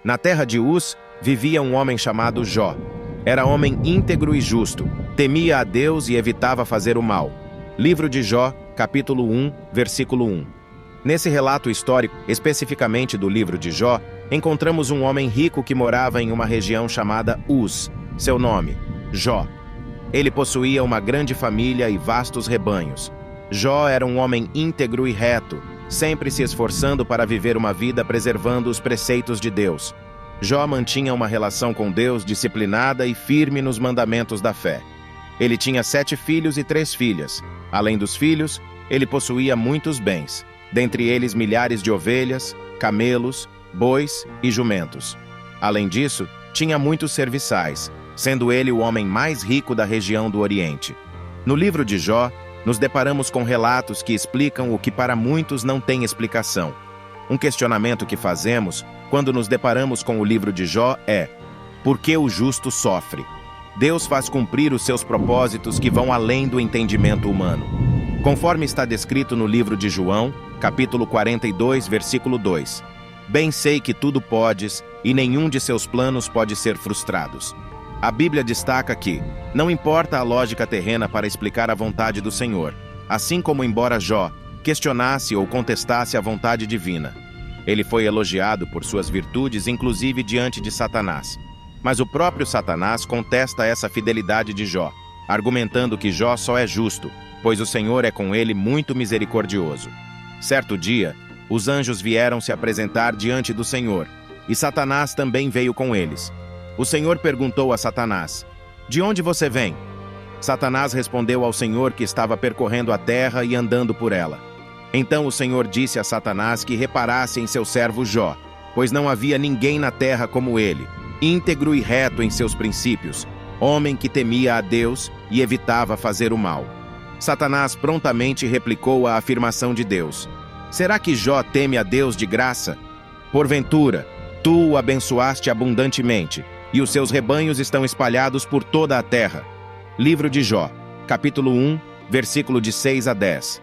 Na terra de Uz vivia um homem chamado Jó. Era homem íntegro e justo, temia a Deus e evitava fazer o mal. Livro de Jó, capítulo 1, versículo 1. Nesse relato histórico, especificamente do livro de Jó, encontramos um homem rico que morava em uma região chamada Uz. Seu nome, Jó. Ele possuía uma grande família e vastos rebanhos. Jó era um homem íntegro e reto, sempre se esforçando para viver uma vida preservando os preceitos de Deus. Jó mantinha uma relação com Deus disciplinada e firme nos mandamentos da fé. Ele tinha 7 filhos e 3 filhas. Além dos filhos, ele possuía muitos bens, dentre eles milhares de ovelhas, camelos, bois e jumentos. Além disso, tinha muitos serviçais, sendo ele o homem mais rico da região do Oriente. No livro de Jó, nos deparamos com relatos que explicam o que para muitos não tem explicação. Um questionamento que fazemos quando nos deparamos com o livro de Jó é: por que o justo sofre? Deus faz cumprir os seus propósitos que vão além do entendimento humano. Conforme está descrito no livro de João, capítulo 42, versículo 2. Bem sei que tudo podes, e nenhum de seus planos pode ser frustrados. A Bíblia destaca que não importa a lógica terrena para explicar a vontade do Senhor, assim como embora Jó questionasse ou contestasse a vontade divina. Ele foi elogiado por suas virtudes, inclusive diante de Satanás. Mas o próprio Satanás contesta essa fidelidade de Jó, argumentando que Jó só é justo, pois o Senhor é com ele muito misericordioso. Certo dia, os anjos vieram se apresentar diante do Senhor, e Satanás também veio com eles. O Senhor perguntou a Satanás: de onde você vem? Satanás respondeu ao Senhor que estava percorrendo a terra e andando por ela. Então o Senhor disse a Satanás que reparasse em seu servo Jó, pois não havia ninguém na terra como ele, íntegro e reto em seus princípios, homem que temia a Deus e evitava fazer o mal. Satanás prontamente replicou a afirmação de Deus: será que Jó teme a Deus de graça? Porventura, tu o abençoaste abundantemente, e os seus rebanhos estão espalhados por toda a terra. Livro de Jó, capítulo 1, versículo de 6 a 10.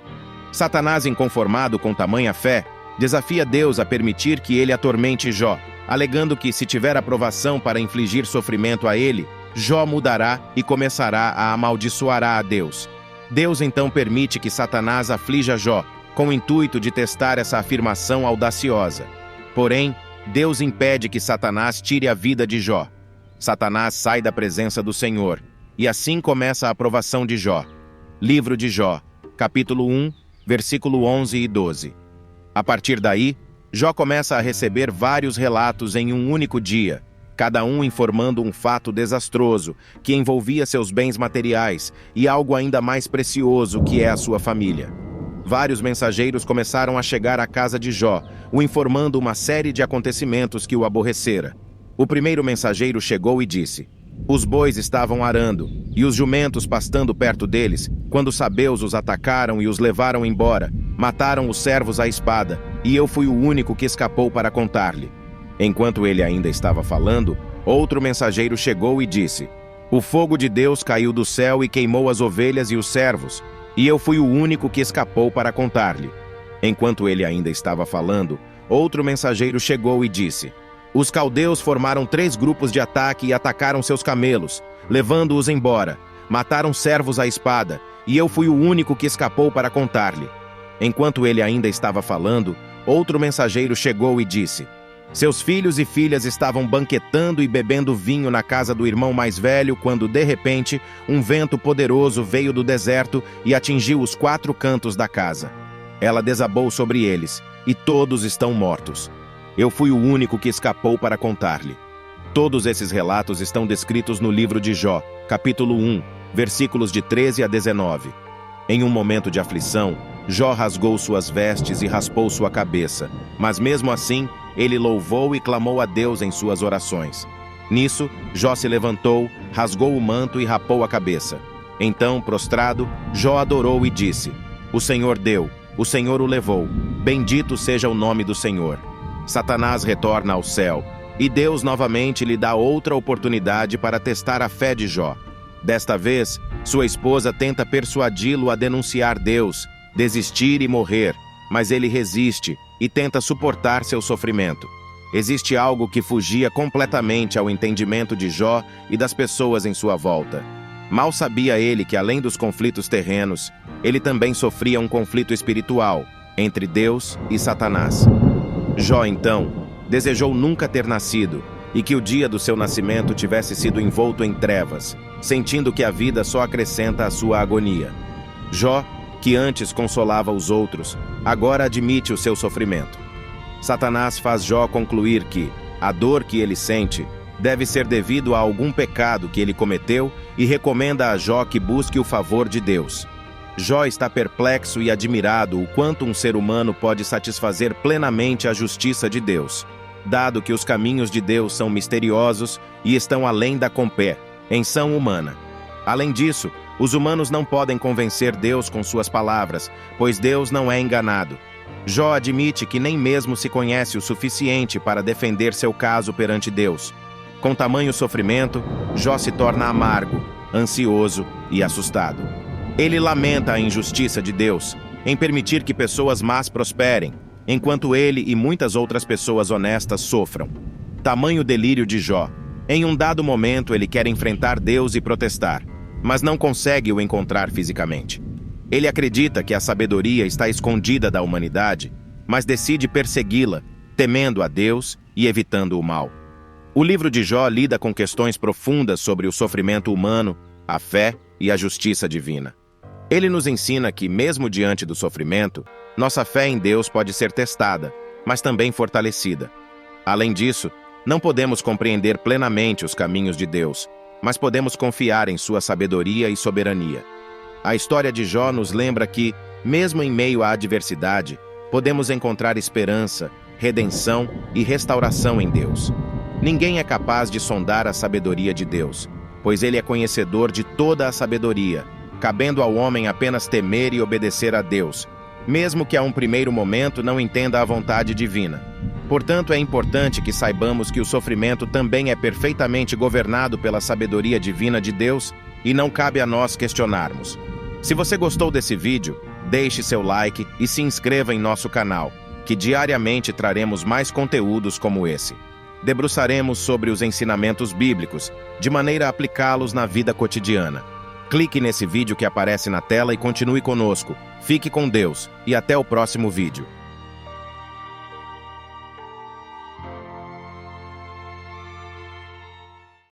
Satanás, inconformado com tamanha fé, desafia Deus a permitir que ele atormente Jó, alegando que, se tiver aprovação para infligir sofrimento a ele, Jó mudará e começará a amaldiçoará a Deus. Deus então permite que Satanás aflija Jó, com o intuito de testar essa afirmação audaciosa. Porém, Deus impede que Satanás tire a vida de Jó. Satanás sai da presença do Senhor, e assim começa a aprovação de Jó. Livro de Jó, capítulo 1, versículo 11 e 12. A partir daí, Jó começa a receber vários relatos em um único dia, cada um informando um fato desastroso que envolvia seus bens materiais e algo ainda mais precioso que é a sua família. Vários mensageiros começaram a chegar à casa de Jó, o informando uma série de acontecimentos que o aborrecera. O primeiro mensageiro chegou e disse: os bois estavam arando, e os jumentos pastando perto deles, quando os sabeus os atacaram e os levaram embora, mataram os servos à espada, e eu fui o único que escapou para contar-lhe. Enquanto ele ainda estava falando, outro mensageiro chegou e disse: o fogo de Deus caiu do céu e queimou as ovelhas e os servos, e eu fui o único que escapou para contar-lhe. Enquanto ele ainda estava falando, outro mensageiro chegou e disse: os caldeus formaram 3 grupos de ataque e atacaram seus camelos, levando-os embora, mataram servos à espada, e eu fui o único que escapou para contar-lhe. Enquanto ele ainda estava falando, outro mensageiro chegou e disse: seus filhos e filhas estavam banquetando e bebendo vinho na casa do irmão mais velho quando, de repente, um vento poderoso veio do deserto e atingiu os 4 cantos da casa. Ela desabou sobre eles, e todos estão mortos. Eu fui o único que escapou para contar-lhe. Todos esses relatos estão descritos no livro de Jó, capítulo 1, versículos de 13 a 19. Em um momento de aflição, Jó rasgou suas vestes e raspou sua cabeça, mas mesmo assim, ele louvou e clamou a Deus em suas orações. Nisso, Jó se levantou, rasgou o manto e rapou a cabeça. Então, prostrado, Jó adorou e disse: o Senhor deu, o Senhor o levou, bendito seja o nome do Senhor. Satanás retorna ao céu, e Deus novamente lhe dá outra oportunidade para testar a fé de Jó. Desta vez, sua esposa tenta persuadi-lo a denunciar Deus, desistir e morrer, mas ele resiste e tenta suportar seu sofrimento. Existe algo que fugia completamente ao entendimento de Jó e das pessoas em sua volta. Mal sabia ele que, além dos conflitos terrenos, ele também sofria um conflito espiritual entre Deus e Satanás. Jó, então, desejou nunca ter nascido e que o dia do seu nascimento tivesse sido envolto em trevas, sentindo que a vida só acrescenta a sua agonia. Jó, que antes consolava os outros, agora admite o seu sofrimento. Satanás faz Jó concluir que a dor que ele sente deve ser devido a algum pecado que ele cometeu e recomenda a Jó que busque o favor de Deus. Jó está perplexo e admirado o quanto um ser humano pode satisfazer plenamente a justiça de Deus, dado que os caminhos de Deus são misteriosos e estão além da compreensão humana. Além disso, os humanos não podem convencer Deus com suas palavras, pois Deus não é enganado. Jó admite que nem mesmo se conhece o suficiente para defender seu caso perante Deus. Com tamanho sofrimento, Jó se torna amargo, ansioso e assustado. Ele lamenta a injustiça de Deus em permitir que pessoas más prosperem, enquanto ele e muitas outras pessoas honestas sofram. Tamanho delírio de Jó. Em um dado momento, ele quer enfrentar Deus e protestar, mas não consegue o encontrar fisicamente. Ele acredita que a sabedoria está escondida da humanidade, mas decide persegui-la, temendo a Deus e evitando o mal. O livro de Jó lida com questões profundas sobre o sofrimento humano, a fé e a justiça divina. Ele nos ensina que, mesmo diante do sofrimento, nossa fé em Deus pode ser testada, mas também fortalecida. Além disso, não podemos compreender plenamente os caminhos de Deus, mas podemos confiar em sua sabedoria e soberania. A história de Jó nos lembra que, mesmo em meio à adversidade, podemos encontrar esperança, redenção e restauração em Deus. Ninguém é capaz de sondar a sabedoria de Deus, pois Ele é conhecedor de toda a sabedoria, cabendo ao homem apenas temer e obedecer a Deus, mesmo que a um primeiro momento não entenda a vontade divina. Portanto, é importante que saibamos que o sofrimento também é perfeitamente governado pela sabedoria divina de Deus e não cabe a nós questionarmos. Se você gostou desse vídeo, deixe seu like e se inscreva em nosso canal, que diariamente traremos mais conteúdos como esse. Debruçaremos sobre os ensinamentos bíblicos, de maneira a aplicá-los na vida cotidiana. Clique nesse vídeo que aparece na tela e continue conosco. Fique com Deus e até o próximo vídeo.